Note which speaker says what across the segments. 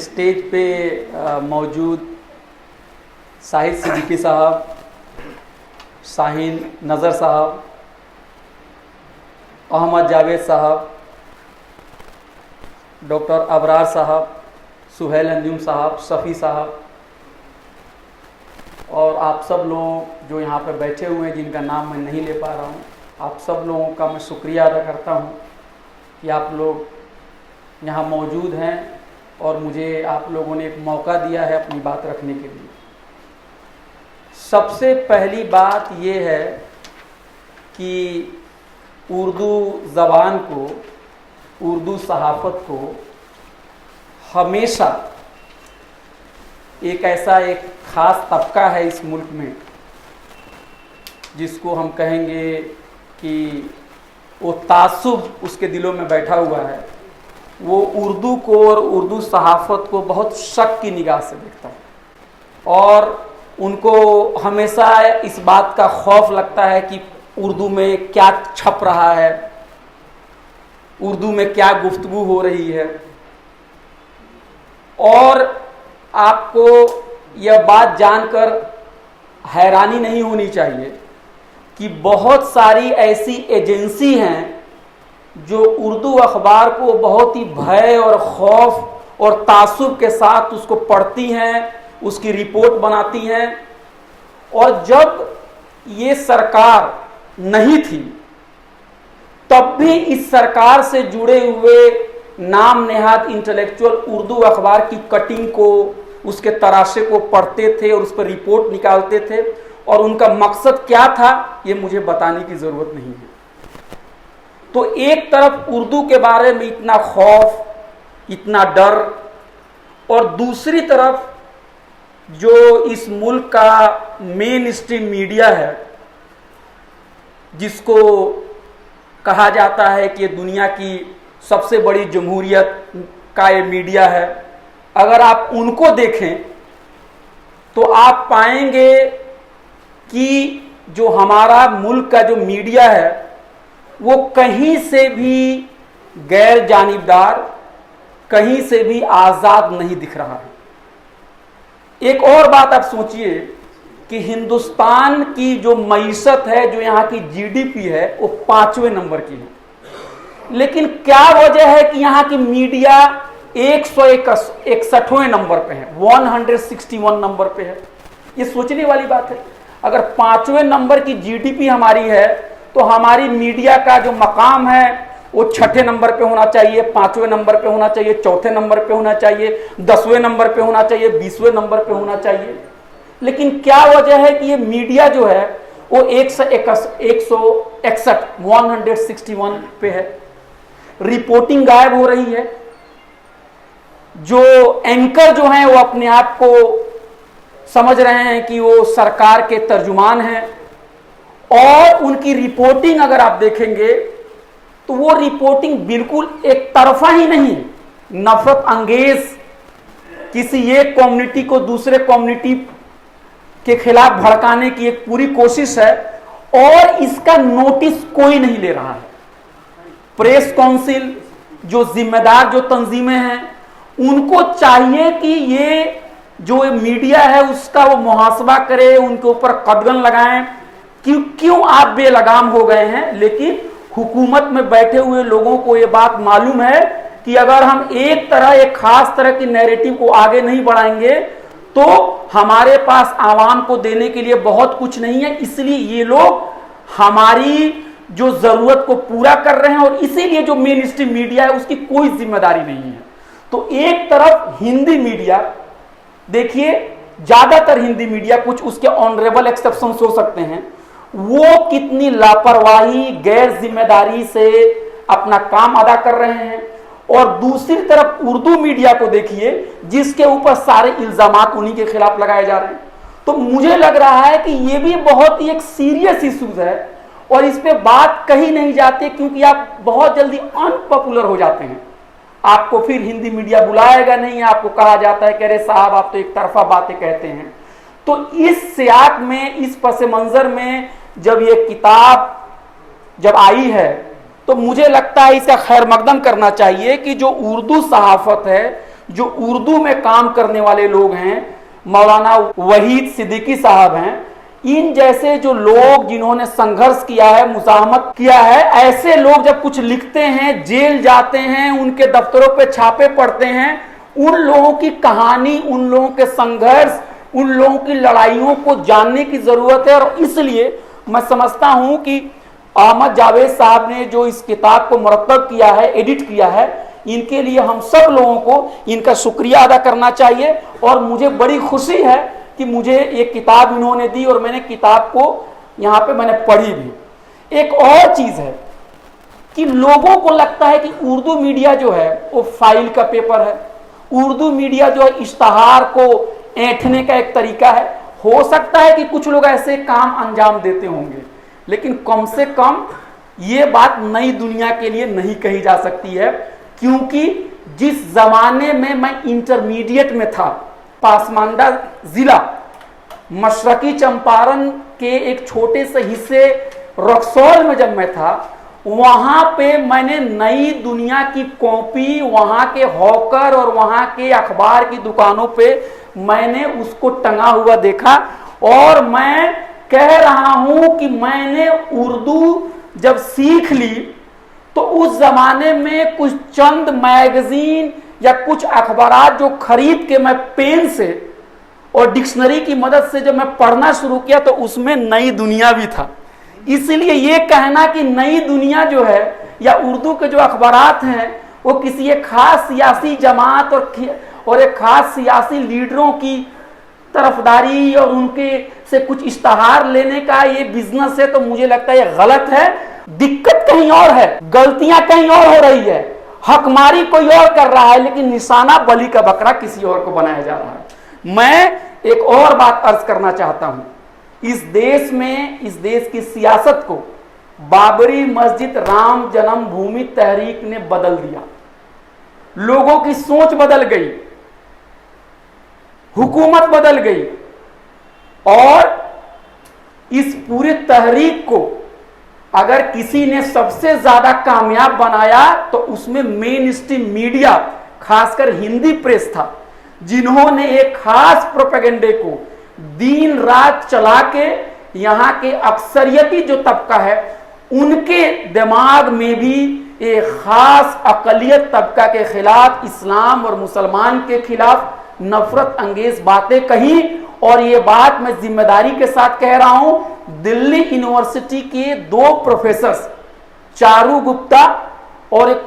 Speaker 1: Stage पे मौजूद शाहिद सिद्दीकी साहब, शाहीन नज़र साहब, अहमद जावेद साहब, डॉक्टर अबरार साहब, सुहेल अंजुम साहब, शफ़ी साहब और आप सब लोग जो यहाँ पर बैठे हुए हैं जिनका नाम मैं नहीं ले पा रहा हूँ, आप सब लोगों का मैं शुक्रिया अदा करता हूँ कि आप लोग यहाँ मौजूद हैं और मुझे आप लोगों ने एक मौका दिया है अपनी बात रखने के लिए। सबसे पहली बात ये है कि उर्दू ज़बान को, उर्दू सहाफ़त को हमेशा एक ऐसा एक ख़ास तबका है इस मुल्क में जिसको हम कहेंगे कि वो तासुब उसके दिलों में बैठा हुआ है, वो उर्दू को और उर्दू सहाफ़त को बहुत शक की निगाह से देखता है और उनको हमेशा इस बात का खौफ लगता है कि उर्दू में क्या छप रहा है, उर्दू में क्या गुफ्तगू हो रही है। और आपको यह बात जानकर हैरानी नहीं होनी चाहिए कि बहुत सारी ऐसी एजेंसी हैं जो उर्दू अखबार को बहुत ही भय और खौफ और तासुब के साथ उसको पढ़ती हैं, उसकी रिपोर्ट बनाती हैं। और जब ये सरकार नहीं थी तब भी इस सरकार से जुड़े हुए नाम नेहाद इंटेलेक्चुअल उर्दू अखबार की कटिंग को, उसके तराशे को पढ़ते थे और उस पर रिपोर्ट निकालते थे और उनका मकसद क्या था ये मुझे बताने की ज़रूरत नहीं है। तो एक तरफ उर्दू के बारे में इतना खौफ, इतना डर, और दूसरी तरफ जो इस मुल्क का मेन स्ट्रीम मीडिया है जिसको कहा जाता है कि दुनिया की सबसे बड़ी जमहूरियत का ये मीडिया है, अगर आप उनको देखें तो आप पाएंगे कि जो हमारा मुल्क का जो मीडिया है वो कहीं से भी गैर जानिबदार, कहीं से भी आज़ाद नहीं दिख रहा है। एक और बात आप सोचिए कि हिंदुस्तान की जो मईशत है, जो यहाँ की जीडीपी है, वो 5वें नंबर की है, लेकिन क्या वजह है कि यहाँ की मीडिया 161वें नंबर पे है, 161 नंबर पे है। ये सोचने वाली बात है। अगर 5वें नंबर की जीडीपी हमारी है तो हमारी मीडिया का जो मकाम है वो 6ठे नंबर पे होना चाहिए, 5वें नंबर पे होना चाहिए, 4थे नंबर पे होना चाहिए, 10वें नंबर पे होना चाहिए, 20वें नंबर पे होना चाहिए। लेकिन क्या वजह है कि ये मीडिया जो है वो 161 पे है। रिपोर्टिंग गायब हो रही है। जो एंकर जो हैं वो अपने आप को समझ रहे हैं कि वो सरकार के तर्जुमान हैं और उनकी रिपोर्टिंग अगर आप देखेंगे तो वो रिपोर्टिंग बिल्कुल एक तरफा ही नहीं, नफरत अंगेज, किसी एक कम्युनिटी को दूसरे कम्युनिटी के खिलाफ भड़काने की एक पूरी कोशिश है और इसका नोटिस कोई नहीं ले रहा है। प्रेस काउंसिल, जो जिम्मेदार जो तंजीमें हैं, उनको चाहिए कि ये जो मीडिया है उसका वो मुहासबा करे, उनके ऊपर कदगन लगाएं क्यों आप बेलगाम हो गए हैं। लेकिन हुकूमत में बैठे हुए लोगों को ये बात मालूम है कि अगर हम एक खास तरह की नैरेटिव को आगे नहीं बढ़ाएंगे तो हमारे पास आवाम को देने के लिए बहुत कुछ नहीं है। इसलिए ये लोग हमारी जो जरूरत को पूरा कर रहे हैं और इसीलिए जो मेन स्ट्रीम मीडिया है उसकी कोई जिम्मेदारी नहीं है। तो एक तरफ हिंदी मीडिया, देखिए ज्यादातर हिंदी मीडिया, कुछ उसके ऑनरेबल एक्सेप्शंस हो सकते हैं, वो कितनी लापरवाही, गैर जिम्मेदारी से अपना काम अदा कर रहे हैं। और दूसरी तरफ उर्दू मीडिया को देखिए जिसके ऊपर सारे इल्जामात उन्हीं के खिलाफ लगाए जा रहे हैं। तो मुझे लग रहा है कि ये भी बहुत ही एक सीरियस इश्यूज है और इस पे बात कही नहीं जाती क्योंकि आप बहुत जल्दी अनपॉपुलर हो जाते हैं। आपको फिर हिंदी मीडिया बुलाएगा नहीं, आपको कहा जाता है कि अरे साहब आप तो एक तरफा बातें कहते हैं। तो इस सियाक में, इस पस मंजर में जब ये किताब जब आई है तो मुझे लगता है इसका खैर मकदम करना चाहिए कि जो उर्दू सहाफत है, जो उर्दू में काम करने वाले लोग हैं, मौलाना वहीद सिद्दीकी साहब हैं, इन जैसे जो लोग जिन्होंने संघर्ष किया है, मुजाहमत किया है, ऐसे लोग जब कुछ लिखते हैं, जेल जाते हैं, उनके दफ्तरों पे छापे पड़ते हैं, उन लोगों की कहानी, उन लोगों के संघर्ष, उन लोगों की लड़ाइयों को जानने की जरूरत है। और इसलिए मैं समझता हूं कि अहमद जावेद साहब ने जो इस किताब को मरतब किया है, एडिट किया है, इनके लिए हम सब लोगों को इनका शुक्रिया अदा करना चाहिए। और मुझे बड़ी खुशी है कि मुझे ये किताब इन्होंने दी और मैंने किताब को यहाँ पे मैंने पढ़ी भी। एक और चीज है कि लोगों को लगता है कि उर्दू मीडिया जो है वो फाइल का पेपर है, उर्दू मीडिया जो है इश्तहार को ऐंठने का एक तरीका है। हो सकता है कि कुछ लोग ऐसे काम अंजाम देते होंगे, लेकिन कम से कम ये बात नई दुनिया के लिए नहीं कही जा सकती है, क्योंकि जिस जमाने में मैं इंटरमीडिएट में था, पासमानदा जिला मशरकी चंपारण के एक छोटे से हिस्से रक्सौल में जब मैं था, वहां पे मैंने नई दुनिया की कॉपी वहां के हॉकर और वहां के अखबार की दुकानों पे मैंने उसको टंगा हुआ देखा। और मैं कह रहा हूं कि मैंने उर्दू जब सीख ली तो उस जमाने में कुछ चंद मैगजीन या कुछ अखबार जो खरीद के मैं पेन से और डिक्शनरी की मदद से जब मैं पढ़ना शुरू किया तो उसमें नई दुनिया भी था। इसलिए ये कहना कि नई दुनिया जो है या उर्दू के जो अखबारात हैं वो किसी एक खास सियासी जमात और एक खास सियासी लीडरों की तरफदारी और उनके से कुछ इश्तहार लेने का ये बिजनेस है, तो मुझे लगता है ये गलत है। दिक्कत कहीं और है, गलतियां कहीं और हो रही है, हकमारी कोई और कर रहा है, लेकिन निशाना बलि का बकरा किसी और को बनाया जा रहा है। मैं एक और बात अर्ज करना चाहता हूं, इस देश में, इस देश की सियासत को बाबरी मस्जिद राम जन्मभूमि तहरीक ने बदल दिया। लोगों की सोच बदल गई, हुकूमत बदल गई, और इस पूरी तहरीक को अगर किसी ने सबसे ज्यादा कामयाब बनाया तो उसमें मेन स्ट्रीम मीडिया, खासकर हिंदी प्रेस था, जिन्होंने एक खास प्रोपेगेंडे को दिन रात चला के यहां के अक्सरियती जो तबका है उनके दिमाग में भी एक खास अकलियत तबका के खिलाफ, इस्लाम और मुसलमान के खिलाफ नफरत अंगेज बातें कही। और ये बात मैं जिम्मेदारी के साथ कह रहा हूं, दिल्ली यूनिवर्सिटी के 2 प्रोफेसर चारू गुप्ता और एक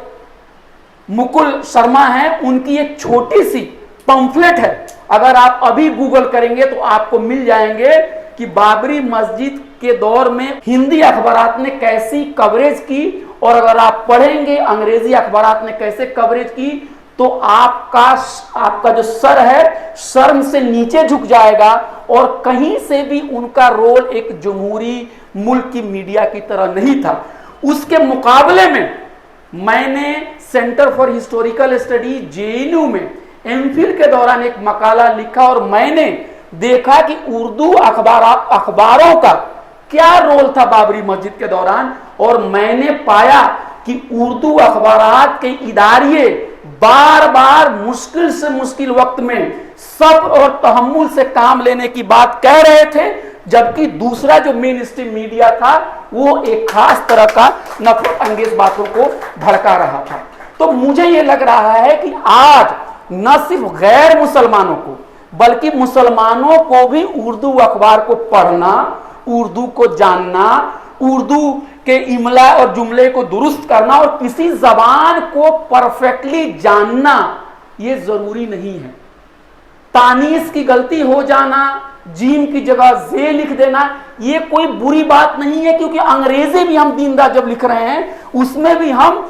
Speaker 1: मुकुल शर्मा हैं, उनकी एक छोटी सी पंफलेट है, अगर आप अभी गूगल करेंगे तो आपको मिल जाएंगे कि बाबरी मस्जिद के दौर में हिंदी अखबारात ने कैसी कवरेज की, और अगर आप पढ़ेंगे अंग्रेजी अखबारात ने कैसे कवरेज की, तो आपका जो सर है शर्म से नीचे झुक जाएगा। और कहीं से भी उनका रोल एक जमहूरी मुल्क की मीडिया की तरह नहीं था। उसके मुकाबले में मैंने centre for historical study JNU में एमफिल के दौरान एक मकाला लिखा, और मैंने देखा कि उर्दू अखबारों का क्या रोल था बाबरी मस्जिद के दौरान। और मैंने पाया कि उर्दू अखबारात के इदारिये बार बार मुश्किल से मुश्किल वक्त में सब्र और तहम्मुल से काम लेने की बात कह रहे थे, जबकि दूसरा जो मेन स्ट्रीम मीडिया था वो एक खास तरह का नफरत अंगेज बातों को भड़का रहा था। तो मुझे ये लग रहा है कि आज न सिर्फ गैर मुसलमानों को बल्कि मुसलमानों को भी उर्दू अखबार को पढ़ना, उर्दू को जानना, उर्दू के इमला और जुमले को दुरुस्त करना और किसी जबान को परफेक्टली जानना ये जरूरी नहीं है। तानीस की गलती हो जाना, जीम की जगह जे लिख देना, ये कोई बुरी बात नहीं है, क्योंकि अंग्रेजी भी हम दिन रात जब लिख रहे हैं उसमें भी हम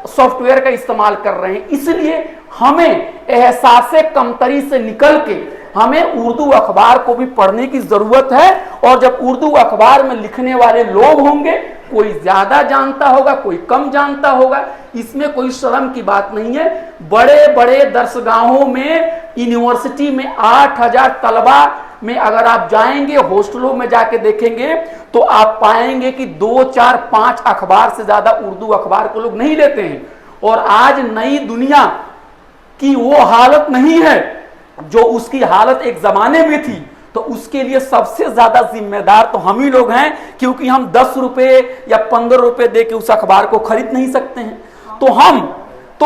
Speaker 1: सॉफ्टवेयर का इस्तेमाल कर रहे हैं। इसलिए हमें एहसासे कमतरी से निकल के हमें उर्दू अखबार को भी पढ़ने की जरूरत है। और जब उर्दू अखबार में लिखने वाले लोग होंगे, कोई ज्यादा जानता होगा, कोई कम जानता होगा, इसमें कोई शर्म की बात नहीं है। बड़े बड़े दरसगाहों में, यूनिवर्सिटी में 8000 तलबा में अगर आप जाएंगे, हॉस्टलों में जाके देखेंगे, तो आप पाएंगे कि 2, 4, 5 अखबार से ज्यादा उर्दू अखबार को लोग नहीं लेते हैं। और आज नई दुनिया कि वो हालत नहीं है जो उसकी हालत एक जमाने में थी, तो उसके लिए सबसे ज्यादा जिम्मेदार तो हम ही लोग हैं, क्योंकि हम 10 रुपए या 15 रुपए दे के उस अखबार को खरीद नहीं सकते हैं। तो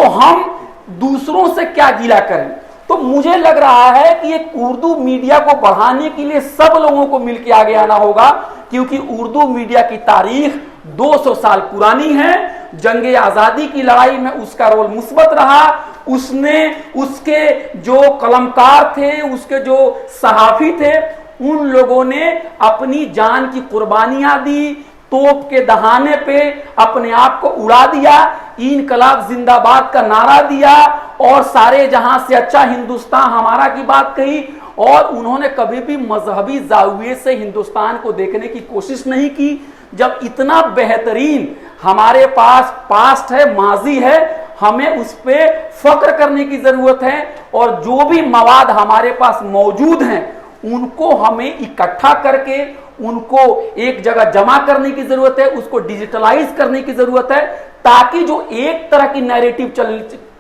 Speaker 1: हम दूसरों से क्या गिला करें। तो मुझे लग रहा है कि एक उर्दू मीडिया को बढ़ाने के लिए सब लोगों को मिलकर आगे आना होगा, क्योंकि उर्दू मीडिया की तारीख 200 साल पुरानी है। जंगे आजादी की लड़ाई में उसका रोल मुस्बत रहा। उसने, उसके जो कलमकार थे, उसके जो सहाफी थे, उन लोगों ने अपनी जान की कुर्बानियां दी, तोप के दहाने पे अपने आप को उड़ा दिया, इनकलाब जिंदाबाद का नारा दिया और सारे जहां से अच्छा हिंदुस्तान हमारा की बात कही। और उन्होंने कभी भी मजहबी जाविये से हिंदुस्तान को देखने की कोशिश नहीं की। जब इतना बेहतरीन हमारे पास पास्ट है, माजी है, हमें उस पे फक्र करने की जरूरत है। और जो भी मवाद हमारे पास मौजूद हैं उनको हमें इकट्ठा करके उनको एक जगह जमा करने की जरूरत है, उसको डिजिटलाइज करने की जरूरत है, ताकि जो एक तरह की नैरेटिव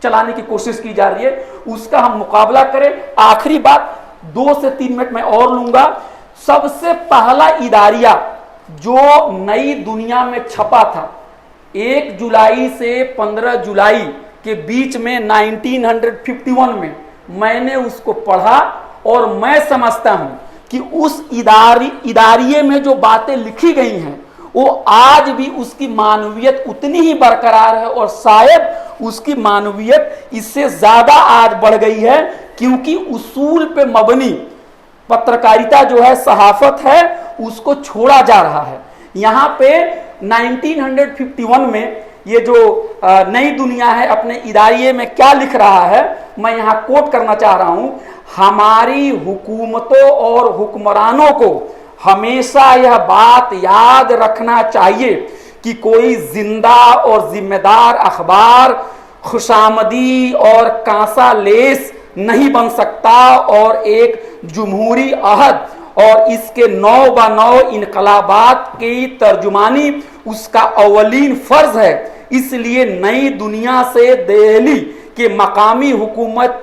Speaker 1: चलाने की कोशिश की जा रही है उसका हम मुकाबला करें। आखिरी बात 2 से 3 मिनट में और लूंगा। सबसे पहला इदारिया जो नई दुनिया में छपा था 1 जुलाई से 15 जुलाई के बीच में 1951 में, मैंने उसको पढ़ा और मैं समझता हूं कि उस इदारिये में जो बातें लिखी गई हैं वो आज भी उसकी मानवीयत उतनी ही बरकरार है, और शायद उसकी मानवीयत इससे ज्यादा आज बढ़ गई है, क्योंकि उसूल पे मबनी पत्रकारिता जो है, सहाफत है, उसको छोड़ा जा रहा है। यहाँ पे 1951 में ये जो नई दुनिया है अपने इदारिये में क्या लिख रहा है, मैं यहाँ कोट करना चाह रहा हूँ। हमारी हुकूमतों और हुक्मरानों को हमेशा यह बात याद रखना चाहिए कि कोई जिंदा और जिम्मेदार अखबार खुशामदी और कांसा लेस नहीं बन सकता, और एक जमहूरी अहद और इसके 9 इनकलाबात की तर्जुमानी उसका अवलीन फर्ज है। इसलिए नई दुनिया से दिल्ली के मकामी हुकूमत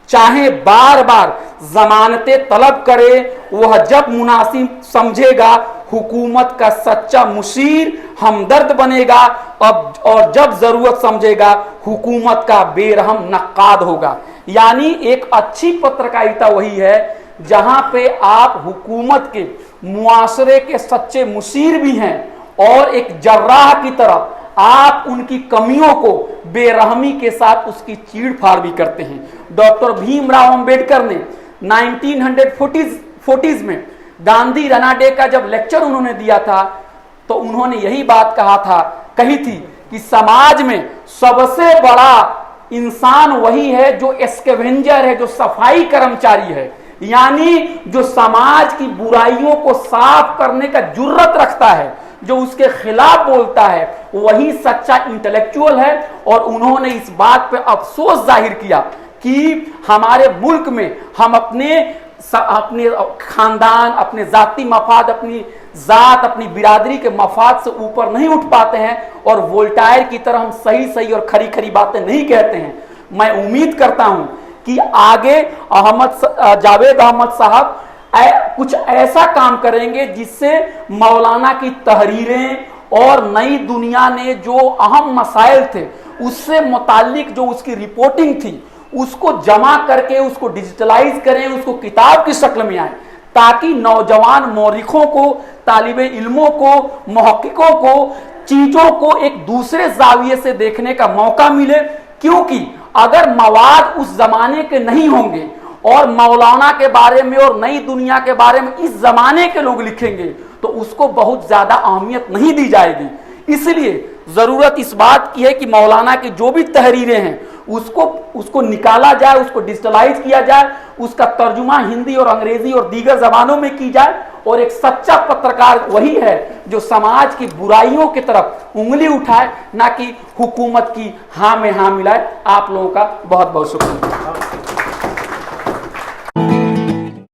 Speaker 1: चाहे बार बार जमानतें तलब करे, वह जब मुनासिब समझेगा हुकूमत का सच्चा मुशीर हमदर्द बनेगा, और जब जरूरत समझेगा हुकूमत का बेरहम नक्काद होगा। यानी एक अच्छी पत्रकारिता वही है जहां पे आप हुकूमत के मुआशरे के सच्चे मुशीर भी हैं, और एक जर्राह की तरह आप उनकी कमियों को बेरहमी के साथ उसकी चीड़ फाड़ भी करते हैं। डॉक्टर भीमराव अंबेडकर ने 1940s में गांधी रनाडे का जब लेक्चर उन्होंने दिया था, तो उन्होंने यही बात कही थी कि समाज में सबसे बड़ा इंसान वही है जो स्कैवेंजर है, जो सफाई कर्मचारी है, यानी जो समाज की बुराइयों को साफ करने का जुर्रत रखता है, जो उसके खिलाफ बोलता है, वही सच्चा इंटेलेक्चुअल है। और उन्होंने इस बात पे अफसोस जाहिर किया कि हमारे मुल्क में हम अपने खानदान, अपने जाती मफाद, अपनी जात, अपनी बिरादरी के मफाद से ऊपर नहीं उठ पाते हैं, और वोल्टायर की तरह हम सही और खरी खरी बातें नहीं कहते हैं। मैं उम्मीद करता हूं कि आगे जावेद अहमद साहब कुछ ऐसा काम करेंगे जिससे मौलाना की तहरीरें और नई दुनिया ने जो अहम मसाइल थे उससे मुताल्लिक जो उसकी रिपोर्टिंग थी उसको जमा करके उसको डिजिटलाइज करें, उसको किताब की शक्ल में आए, ताकि नौजवान मौरिखों को, तालिबे इल्मों को, मुहक्किकों को चीजों को एक दूसरे जाविये से देखने का मौका मिले। क्योंकि अगर मवाद उस जमाने के नहीं होंगे और मौलाना के बारे में और नई दुनिया के बारे में इस जमाने के लोग लिखेंगे तो उसको बहुत ज्यादा अहमियत नहीं दी जाएगी। इसलिए जरूरत इस बात की है कि मौलाना की जो भी तहरीरें हैं उसको निकाला जाए, उसको डिजिटलाइज किया जाए, उसका तर्जुमा हिंदी और अंग्रेजी और दीगर जबानों में की जाए, और एक सच्चा पत्रकार वही है जो समाज की बुराइयों की तरफ उंगली उठाए, ना कि हुकूमत की हाँ में हाँ मिलाए। आप लोगों का बहुत बहुत शुक्रिया।